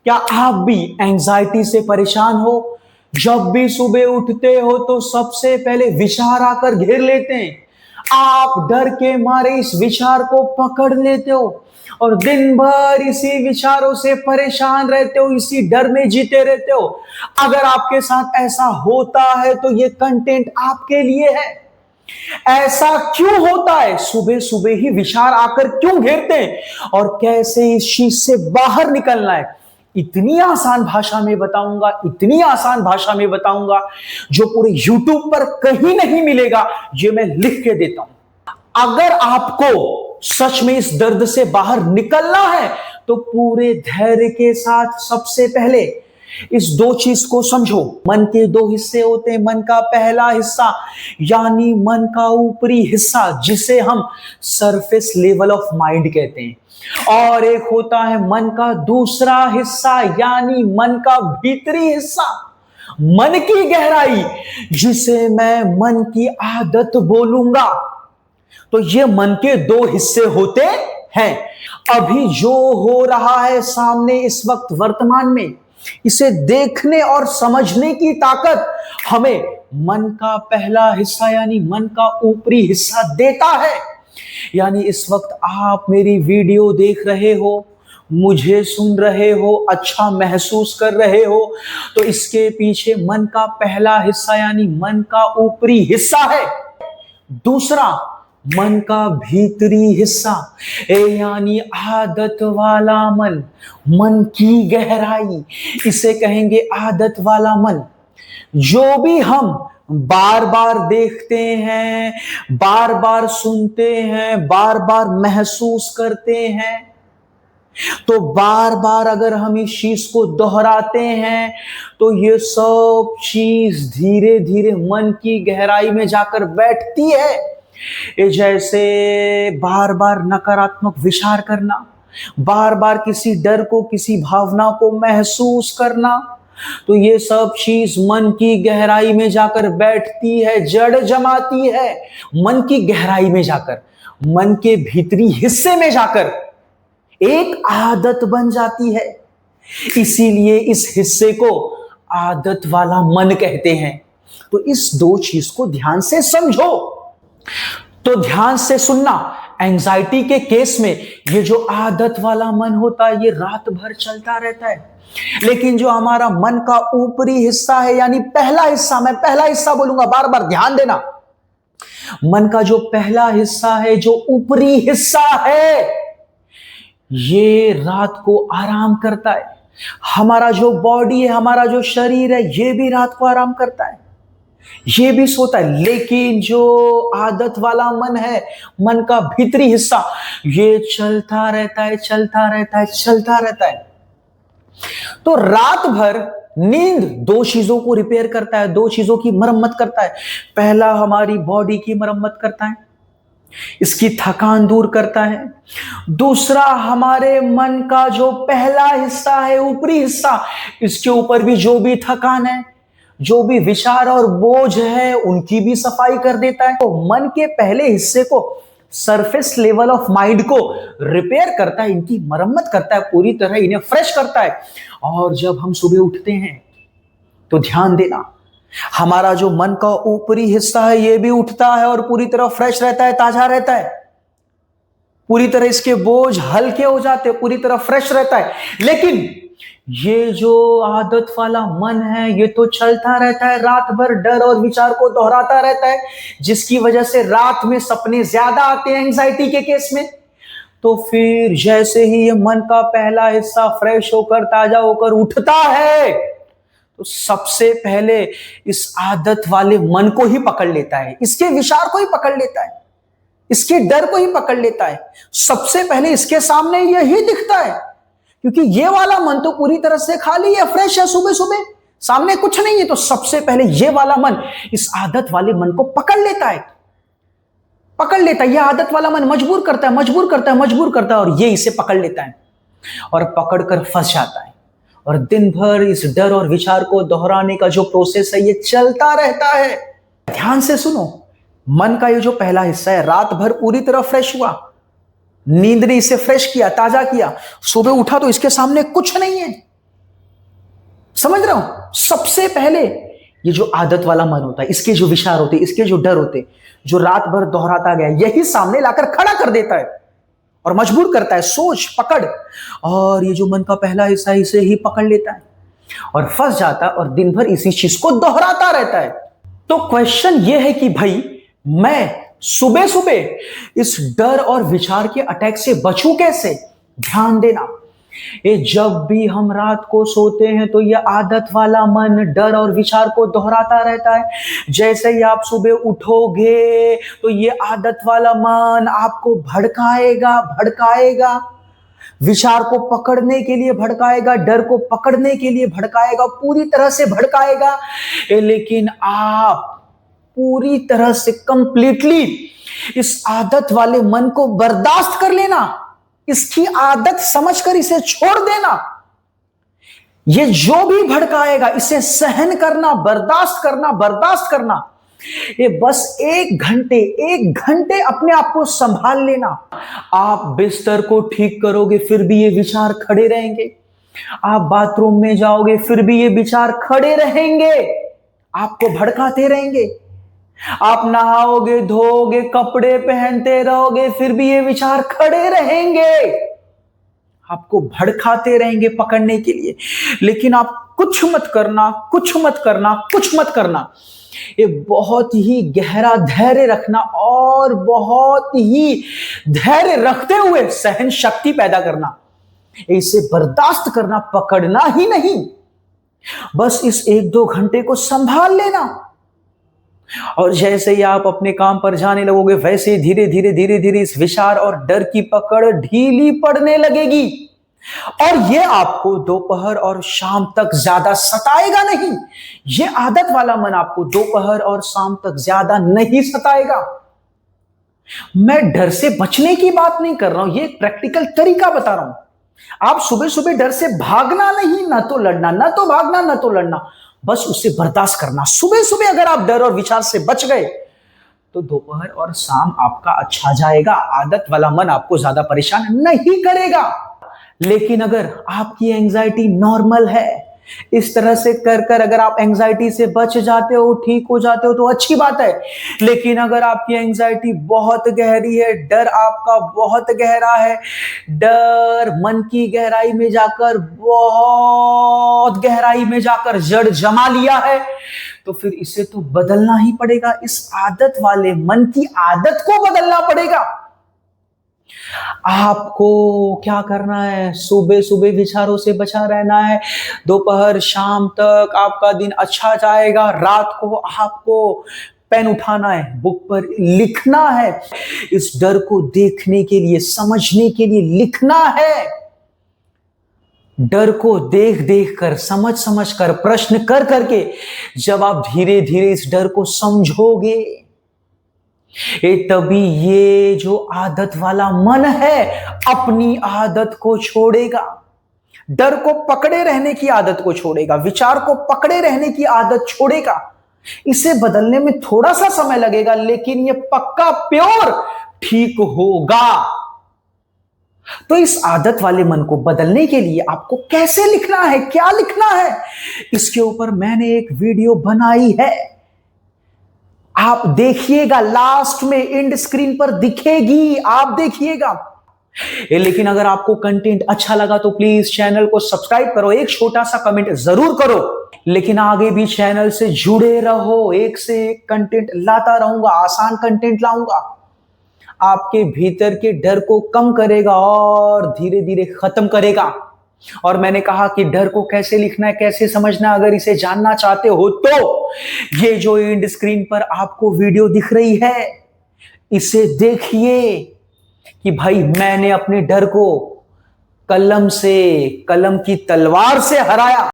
क्या आप भी एंजाइटी से परेशान हो? जब भी सुबह उठते हो तो सबसे पहले विचार आकर घेर लेते हैं। आप डर के मारे इस विचार को पकड़ लेते हो और दिन भर इसी विचारों से परेशान रहते हो, इसी डर में जीते रहते हो। अगर आपके साथ ऐसा होता है तो ये कंटेंट आपके लिए है। ऐसा क्यों होता है? सुबह सुबह ही विचार आकर क्यों घेरते हैं और कैसे इस चीज से बाहर निकलना है, इतनी आसान भाषा में बताऊंगा, इतनी आसान भाषा में बताऊंगा जो पूरे YouTube पर कहीं नहीं मिलेगा। ये मैं लिख के देता हूं। अगर आपको सच में इस दर्द से बाहर निकलना है तो पूरे धैर्य के साथ सबसे पहले इस दो चीज को समझो। मन के दो हिस्से होते हैं। मन का पहला हिस्सा यानी मन का ऊपरी हिस्सा, जिसे हम सरफेस लेवल ऑफ माइंड कहते हैं, और एक होता है मन का दूसरा हिस्सा यानी मन का भीतरी हिस्सा, मन की गहराई, जिसे मैं मन की आदत बोलूंगा। तो ये मन के दो हिस्से होते हैं। अभी जो हो रहा है सामने इस वक्त वर्तमान में, इसे देखने और समझने की ताकत हमें मन का पहला हिस्सा यानी मन का ऊपरी हिस्सा देता है। यानी इस वक्त आप मेरी वीडियो देख रहे हो, मुझे सुन रहे हो, अच्छा महसूस कर रहे हो, तो इसके पीछे मन का पहला हिस्सा यानी मन का ऊपरी हिस्सा है। दूसरा मन का भीतरी हिस्सा यानी आदत वाला मन, मन की गहराई, इसे कहेंगे आदत वाला मन। जो भी हम बार बार देखते हैं, बार बार सुनते हैं, बार बार महसूस करते हैं, तो बार बार अगर हम इस चीज को दोहराते हैं तो ये सब चीज धीरे धीरे मन की गहराई में जाकर बैठती है। ये जैसे बार बार नकारात्मक विचार करना, बार बार किसी डर को, किसी भावना को महसूस करना, तो ये सब चीज मन की गहराई में जाकर बैठती है, जड़ जमाती है। मन की गहराई में जाकर, मन के भीतरी हिस्से में जाकर एक आदत बन जाती है। इसीलिए इस हिस्से को आदत वाला मन कहते हैं। तो इस दो चीज को ध्यान से समझो। तो ध्यान से सुनना, एंजाइटी के केस में ये जो आदत वाला मन होता है ये रात भर चलता रहता है, लेकिन जो हमारा मन का ऊपरी हिस्सा है यानी पहला हिस्सा, मैं पहला हिस्सा बोलूंगा, बार बार ध्यान देना, मन का जो पहला हिस्सा है, जो ऊपरी हिस्सा है, ये रात को आराम करता है। हमारा जो बॉडी है, हमारा जो शरीर है, ये भी रात को आराम करता है, ये भी सोता है। लेकिन जो आदत वाला मन है, मन का भीतरी हिस्सा, ये चलता रहता है, चलता रहता है, चलता रहता है। तो रात भर नींद दो चीजों को रिपेयर करता है, दो चीजों की मरम्मत करता है। पहला हमारी बॉडी की मरम्मत करता है, इसकी थकान दूर करता है। दूसरा हमारे मन का जो पहला हिस्सा है, ऊपरी हिस्सा, इसके ऊपर भी जो भी थकान है, जो भी विचार और बोझ है, उनकी भी सफाई कर देता है। तो मन के पहले हिस्से को, सरफेस लेवल ऑफ माइंड को रिपेयर करता है, इनकी मरम्मत करता है, पूरी तरह इन्हें फ्रेश करता है। और जब हम सुबह उठते हैं तो ध्यान देना, हमारा जो मन का ऊपरी हिस्सा है ये भी उठता है और पूरी तरह फ्रेश रहता है, ताजा रहता है, पूरी तरह इसके बोझ हल्के हो जाते हैं, पूरी तरह फ्रेश रहता है। लेकिन ये जो आदत वाला मन है ये तो चलता रहता है, रात भर डर और विचार को दोहराता रहता है, जिसकी वजह से रात में सपने ज्यादा आते हैं एंजाइटी के केस में। तो फिर जैसे ही ये मन का पहला हिस्सा फ्रेश होकर, ताजा होकर उठता है, तो सबसे पहले इस आदत वाले मन को ही पकड़ लेता है, इसके विचार को ही पकड़ लेता है, इसके डर को ही पकड़ लेता है। सबसे पहले इसके सामने यही दिखता है, क्योंकि ये वाला मन तो पूरी तरह से खाली है, फ्रेश है, सुबह सुबह सामने कुछ नहीं है। तो सबसे पहले ये वाला मन इस आदत वाले मन को पकड़ लेता है, पकड़ लेता है। ये आदत वाला मन मजबूर करता है, मजबूर करता है, मजबूर करता है, और ये इसे पकड़ लेता है और पकड़कर फंस जाता है। और दिन भर इस डर और विचार को दोहराने का जो प्रोसेस है ये चलता रहता है। ध्यान से सुनो, मन का ये जो पहला हिस्सा है रात भर पूरी तरह फ्रेश हुआ, नींद ने इसे फ्रेश किया, ताजा किया, सुबह उठा तो इसके सामने कुछ नहीं है, समझ रहा हूं? सबसे पहले ये जो आदत वाला मन होता है, इसके जो विचार होते हैं, इसके जो डर होते हैं, जो रात भर दोहराता गया, यही सामने लाकर खड़ा कर देता है और मजबूर करता है, सोच पकड़। और ये जो मन का पहला हिस्सा, इसे ही पकड़ लेता है और फंस जाता है और दिन भर इसी चीज को दोहराता रहता है। तो क्वेश्चन ये है कि भाई मैं सुबह सुबह इस डर और विचार के अटैक से बचूं कैसे? ध्यान देना, ये जब भी हम रात को सोते हैं तो ये आदत वाला मन डर और विचार को दोहराता रहता है। जैसे ही आप सुबह उठोगे तो ये आदत वाला मन आपको भड़काएगा भड़काएगा, विचार को पकड़ने के लिए भड़काएगा, डर को पकड़ने के लिए भड़काएगा, पूरी तरह से भड़काएगा। लेकिन आप पूरी तरह से कंप्लीटली इस आदत वाले मन को बर्दाश्त कर लेना, इसकी आदत समझकर इसे छोड़ देना। ये जो भी भड़काएगा इसे सहन करना, बर्दाश्त करना, बर्दाश्त करना। ये बस एक घंटे अपने आप को संभाल लेना। आप बिस्तर को ठीक करोगे फिर भी ये विचार खड़े रहेंगे, आप बाथरूम में जाओगे फिर भी ये विचार खड़े रहेंगे, आपको भड़काते रहेंगे। आप नहाओगे, धोओगे, कपड़े पहनते रहोगे फिर भी ये विचार खड़े रहेंगे, आपको भड़काते रहेंगे पकड़ने के लिए। लेकिन आप कुछ मत करना, कुछ मत करना, कुछ मत करना। ये बहुत ही गहरा धैर्य रखना और बहुत ही धैर्य रखते हुए सहन शक्ति पैदा करना, इसे बर्दाश्त करना, पकड़ना ही नहीं। बस इस 1-2 घंटे को संभाल लेना और जैसे ही आप अपने काम पर जाने लगोगे वैसे धीरे धीरे इस विचार और डर की पकड़ ढीली पड़ने लगेगी और ये आपको दोपहर और शाम तक ज्यादा सताएगा नहीं। ये आदत वाला मन आपको दोपहर और शाम तक ज्यादा नहीं सताएगा। मैं डर से बचने की बात नहीं कर रहा हूं, ये एक प्रैक्टिकल तरीका बता रहा हूं। आप सुबह सुबह डर से भागना नहीं, ना तो लड़ना, ना तो भागना, ना तो लड़ना, बस उसे बर्दाश्त करना। सुबह सुबह अगर आप डर और विचार से बच गए तो दोपहर और शाम आपका अच्छा जाएगा, आदत वाला मन आपको ज्यादा परेशान नहीं करेगा। लेकिन अगर आपकी एंजाइटी नॉर्मल है, इस तरह से कर कर अगर आप एंजाइटी से बच जाते हो, ठीक हो जाते हो तो अच्छी बात है। लेकिन अगर आपकी एंजाइटी बहुत गहरी है, डर आपका बहुत गहरा है, डर मन की गहराई में जाकर, बहुत गहराई में जाकर जड़ जमा लिया है, तो फिर इसे तो बदलना ही पड़ेगा। इस आदत वाले मन की आदत को बदलना पड़ेगा। आपको क्या करना है? सुबह सुबह विचारों से बचा रहना है, दोपहर शाम तक आपका दिन अच्छा जाएगा। रात को आपको पेन उठाना है, बुक पर लिखना है, इस डर को देखने के लिए, समझने के लिए लिखना है। डर को देख देख कर, समझ समझ कर, प्रश्न कर करके जब आप धीरे धीरे इस डर को समझोगे, तभी ये जो आदत वाला मन है अपनी आदत को छोड़ेगा, डर को पकड़े रहने की आदत को छोड़ेगा, विचार को पकड़े रहने की आदत छोड़ेगा। इसे बदलने में थोड़ा सा समय लगेगा लेकिन ये पक्का प्योर ठीक होगा। तो इस आदत वाले मन को बदलने के लिए आपको कैसे लिखना है, क्या लिखना है, इसके ऊपर मैंने एक वीडियो बनाई है, आप देखिएगा, लास्ट में एंड स्क्रीन पर दिखेगी, आप देखिएगा। लेकिन अगर आपको कंटेंट अच्छा लगा तो प्लीज चैनल को सब्सक्राइब करो, एक छोटा सा कमेंट जरूर करो। लेकिन आगे भी चैनल से जुड़े रहो, एक से एक कंटेंट लाता रहूंगा, आसान कंटेंट लाऊंगा, आपके भीतर के डर को कम करेगा और धीरे धीरे खत्म करेगा। और मैंने कहा कि डर को कैसे लिखना है, कैसे समझना, अगर इसे जानना चाहते हो तो ये जो एंड स्क्रीन पर आपको वीडियो दिख रही है, इसे देखिए कि भाई मैंने अपने डर को कलम की तलवार से हराया।